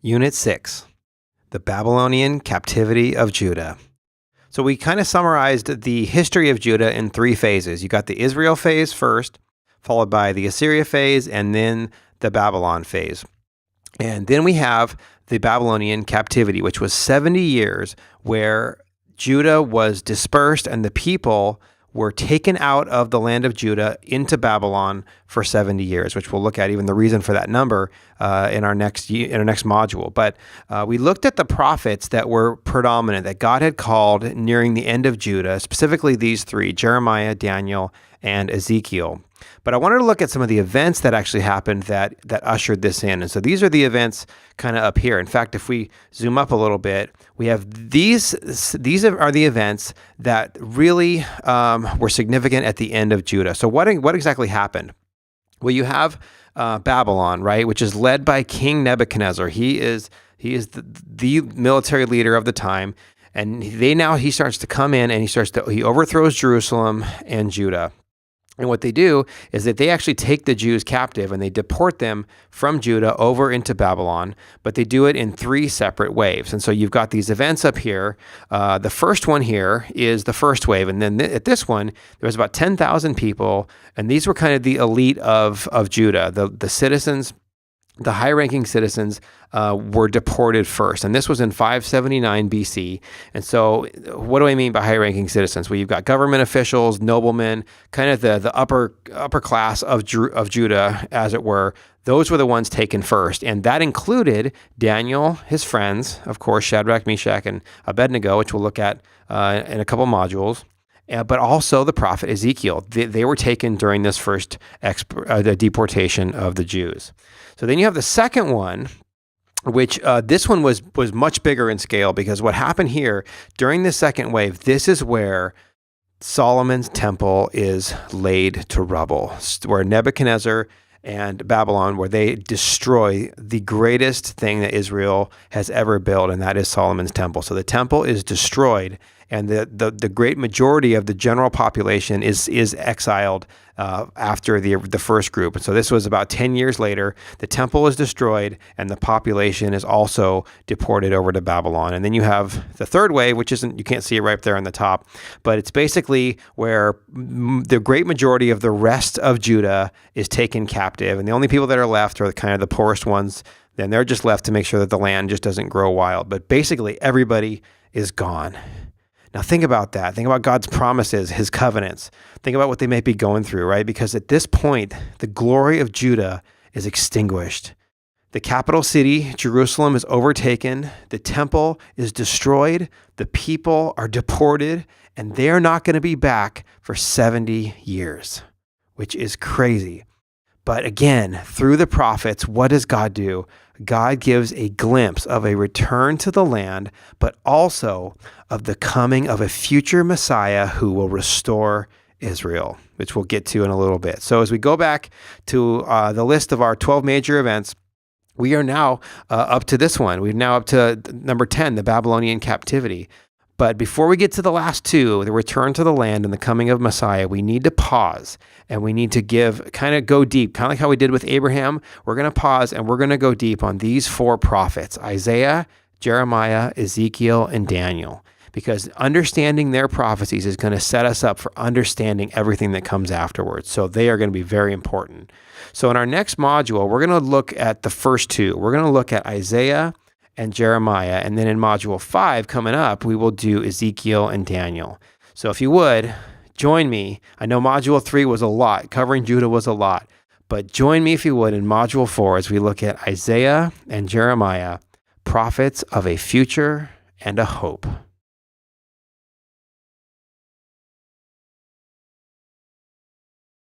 Unit 6, the Babylonian Captivity of Judah. So we kind of summarized the history of Judah in three phases. You got the Israel phase first, followed by the Assyria phase, and then the Babylon phase. And then we have the Babylonian captivity, which was 70 years where Judah was dispersed and the people were taken out of the land of Judah into Babylon for 70 years, which we'll look at even the reason for that number in our next module. But we looked at the prophets that were predominant, that God had called nearing the end of Judah, specifically these three, Jeremiah, Daniel, and Ezekiel. But I wanted to look at some of the events that actually happened that ushered this in. And so these are the events kind of up here. In fact, if we zoom up a little bit, we have these are the events that really were significant at the end of Judah. So what exactly happened? Well, you have Babylon, right, which is led by King Nebuchadnezzar. He is the military leader of the time. And he starts to come in and he overthrows Jerusalem and Judah. And what they do is that they actually take the Jews captive and they deport them from Judah over into Babylon, but they do it in three separate waves. And so you've got these events up here. The first one here is the first wave. And then at this one, there was about 10,000 people, and these were kind of the elite of Judah, the citizens. The high-ranking citizens were deported first, and this was in 579 BC. And so what do I mean by high-ranking citizens? Well, you've got government officials, noblemen, kind of the upper class of Judah, as it were. Those were the ones taken first, and that included Daniel, his friends, of course, Shadrach, Meshach, and Abednego, which we'll look at in a couple modules. But also the prophet Ezekiel. They were taken during this first the deportation of the Jews. So then you have the second one, which this one was much bigger in scale, because what happened here during the second wave, this is where Solomon's temple is laid to rubble, where Nebuchadnezzar and Babylon, where they destroy the greatest thing that Israel has ever built, and that is Solomon's temple. So the temple is destroyed, and the great majority of the general population is exiled after the first group. And so this was about 10 years later. The temple is destroyed, and the population is also deported over to Babylon. And then you have the third wave, which you can't see it right up there on the top, but it's basically where the great majority of the rest of Judah is taken captive, and the only people that are left are kind of the poorest ones. Then they're just left to make sure that the land just doesn't grow wild. But basically, everybody is gone. Now think about that. Think about God's promises, his covenants. Think about what they may be going through, right? Because at this point, the glory of Judah is extinguished. The capital city, Jerusalem, is overtaken. The temple is destroyed. The people are deported, and they're not going to be back for 70 years, which is crazy. But again, through the prophets, what does God do? God gives a glimpse of a return to the land, but also of the coming of a future Messiah who will restore Israel, which we'll get to in a little bit. So as we go back to the list of our 12 major events, we are now up to this one. We're now up to number 10, the Babylonian captivity. But before we get to the last two, the return to the land and the coming of Messiah, we need to pause and we need to go deep, kind of like how we did with Abraham. We're going to pause and we're going to go deep on these four prophets, Isaiah, Jeremiah, Ezekiel, and Daniel, because understanding their prophecies is going to set us up for understanding everything that comes afterwards. So they are going to be very important. So in our next module, we're going to look at the first two. We're going to look at Isaiah and Jeremiah, and then in module 5 coming up, we will do Ezekiel and Daniel. So if you would, join me. I know module 3 was a lot, covering Judah was a lot, but join me if you would in module 4 as we look at Isaiah and Jeremiah, prophets of a future and a hope.